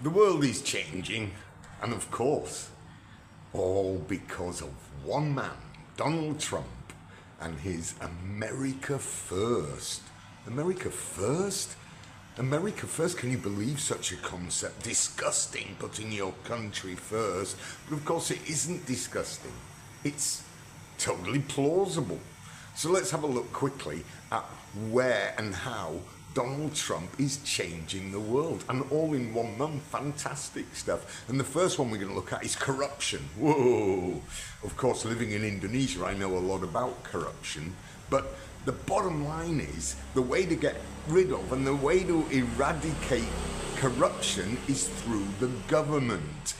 The world is changing, and of course, all because of one man, Donald Trump, and his America First. America First? America First, can you believe such a concept? Disgusting, putting your country first. But of course it isn't disgusting. It's totally plausible. So let's have a look quickly at where and how Donald Trump is changing the world, and all in 1 month. Fantastic stuff. And the first one we're going to look at is corruption. Whoa! Of course, living in Indonesia, I know a lot about corruption, but the bottom line is the way to get rid of and the way to eradicate corruption is through the government.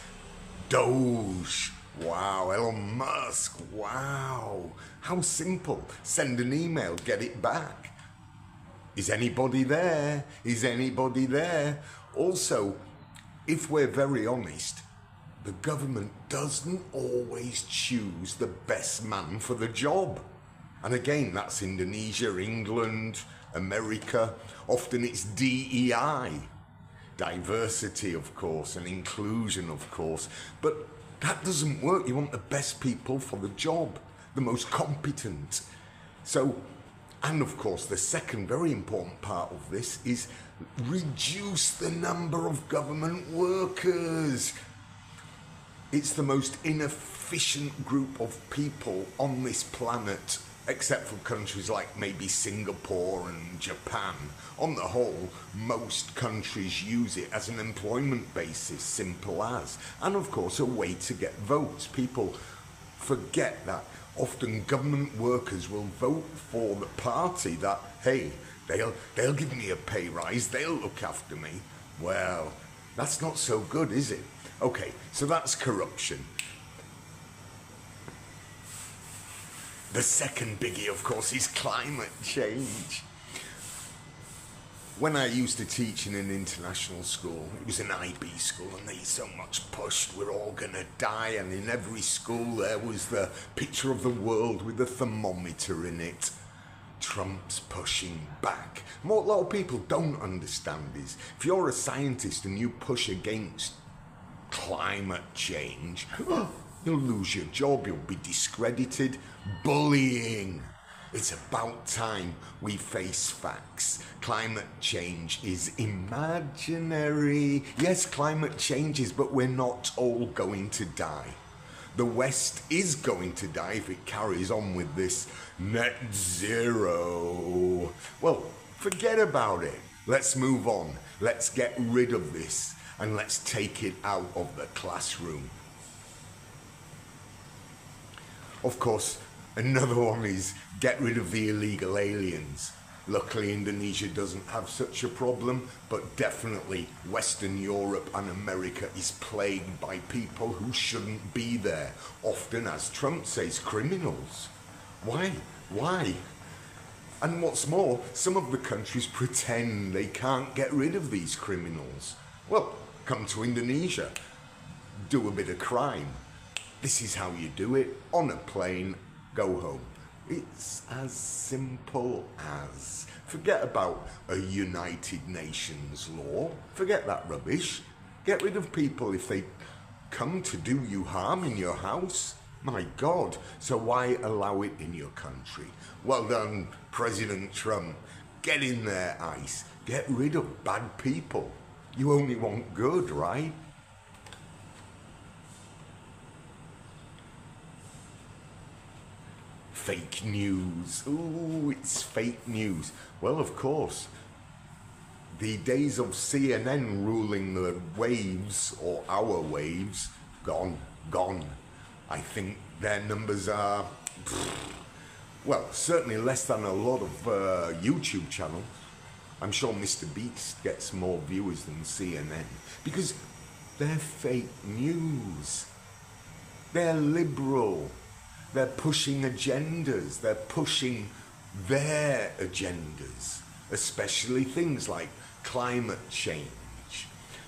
Doge. Wow. Elon Musk. Wow. How simple. Send an email, get it back. Is anybody there? Is anybody there? Also, if we're very honest, the government doesn't always choose the best man for the job. And again, that's Indonesia, England, America. Often it's DEI. Diversity, of course, and inclusion, of course. But that doesn't work. You want the best people for the job, the most competent. So, and of course, the second very important part of this is reduce the number of government workers. It's the most inefficient group of people on this planet, except for countries like maybe Singapore and Japan. On the whole, most countries use it as an employment basis, simple as. And of course, a way to get votes. People forget that often government workers will vote for the party that, hey, they'll give me a pay rise, they'll look after me. Well, that's not so good, is it? Okay, so that's corruption. The second biggie, of course, is climate change. When I used to teach in an international school, it was an IB school, and they so much pushed, we're all gonna die, and in every school there was the picture of the world with the thermometer in it. Trump's pushing back. And what a lot of people don't understand is, if you're a scientist and you push against climate change, you'll lose your job, you'll be discredited. Bullying. It's about time we face facts. Climate change is imaginary. Yes, climate changes, but we're not all going to die. The West is going to die if it carries on with this net zero. Well, forget about it. Let's move on. Let's get rid of this, and let's take it out of the classroom. Of course, another one is get rid of the illegal aliens. Luckily, Indonesia doesn't have such a problem, but definitely Western Europe and America is plagued by people who shouldn't be there. Often, as Trump says, criminals. Why? Why? And what's more, some of the countries pretend they can't get rid of these criminals. Well, come to Indonesia, do a bit of crime. This is how you do it. On a plane, go home. It's as simple as. Forget about a United Nations law. Forget that rubbish. Get rid of people if they come to do you harm in your house. My God. So why allow it in your country? Well done, President Trump. Get in there, ICE. Get rid of bad people. You only want good, right? Fake news. Ooh, it's fake news. Well, of course, the days of CNN ruling the waves, or our waves, gone. I think their numbers are, well, certainly less than a lot of YouTube channels. I'm sure Mr. Beast gets more viewers than CNN, because they're fake news. They're liberal. They're pushing agendas. They're pushing their agendas, especially things like climate change.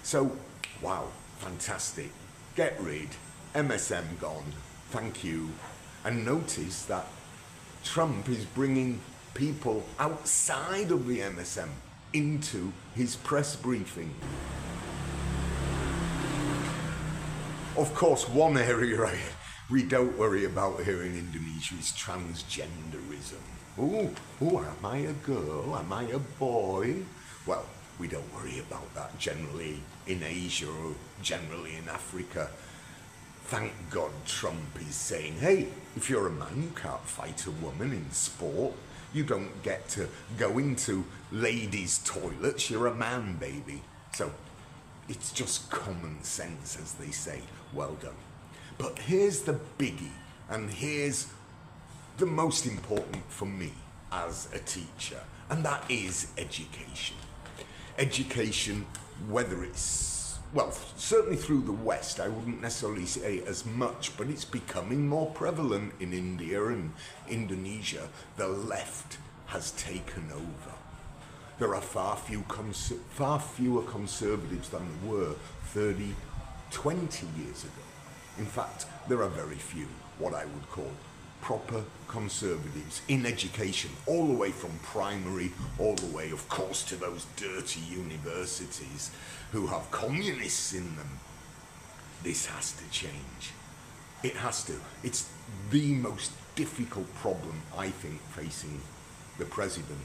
So, wow, fantastic. Get rid. MSM gone. Thank you. And notice that Trump is bringing people outside of the MSM into his press briefing. Of course, one area we don't worry about here in Indonesia is transgenderism. Am I a girl? Am I a boy? Well, we don't worry about that generally in Asia or generally in Africa. Thank God Trump is saying, hey, if you're a man, you can't fight a woman in sport. You don't get to go into ladies' toilets. You're a man, baby. So it's just common sense, as they say. Well done. But here's the biggie, and here's the most important for me as a teacher, and that is education. Education, whether it's, well, certainly through the West, I wouldn't necessarily say as much, but it's becoming more prevalent in India and Indonesia. The left has taken over. There are far fewer conservatives than there were 30, 20 years ago. In fact, there are very few, what I would call proper conservatives in education, all the way from primary, all the way, of course, to those dirty universities who have communists in them. This has to change. It has to. It's the most difficult problem, I think, facing the president.